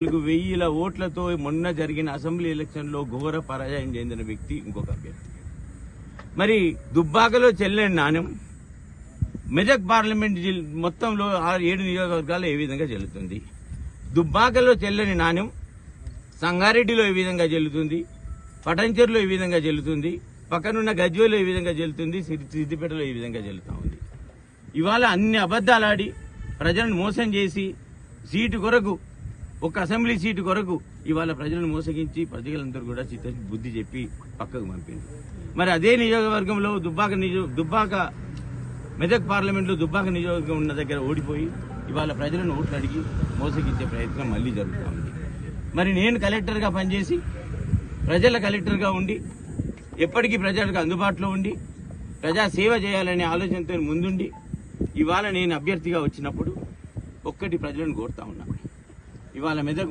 1000 ఓట్లతో మొన్న జరిగిన అసెంబ్లీ ఎలక్షన్ లో ఘోర పరాజయం చెందిన వ్యక్తి ఇంకొక అభ్యర్థి. మరి దుబ్బాకలో చెల్లని నాణ్యం మెదక్ పార్లమెంట్ మొత్తంలో 7 నియోజకవర్గాల్లో ఏ విధంగా చెల్లుతుంది? దుబ్బాకలో చెల్లని నాణ్యం సంగారెడ్డిలో ఏ విధంగా చెల్లుతుంది? పటంచెరులో ఏ విధంగా చెల్లుతుంది? పక్కనున్న గజ్వేల్లో ఏ విధంగా చెల్లుతుంది? సిద్దిపేటలో ఏ విధంగా చెల్లుతా ఉంది? ఇవాళ అన్ని అబద్దాలాడి ప్రజలను మోసం చేసి సీటు కొరకు ఒక అసెంబ్లీ సీటు కొరకు ఇవాళ ప్రజలను మోసగించి కూడా బుద్ధి చెప్పి పక్కకు పంపింది. మరి అదే నియోజకవర్గంలో దుబ్బాక మెదక్ పార్లమెంట్లో దుబ్బాక నియోజకవర్గం ఉన్న దగ్గర ఓడిపోయి ఇవాళ ప్రజలను ఓట్లు అడిగి మోసగించే ప్రయత్నం మళ్లీ జరుగుతూ ఉంది. మరి నేను కలెక్టర్గా పనిచేసి ప్రజల కలెక్టర్గా ఉండి ఎప్పటికీ ప్రజలకు అందుబాటులో ఉండి ప్రజా సేవ చేయాలనే ఆలోచనతో ముందుండి ఇవాళ నేను అభ్యర్థిగా వచ్చినప్పుడు ఒక్కటి ప్రజలను కోరుతా ఉన్నా. ఇవాళ మెదక్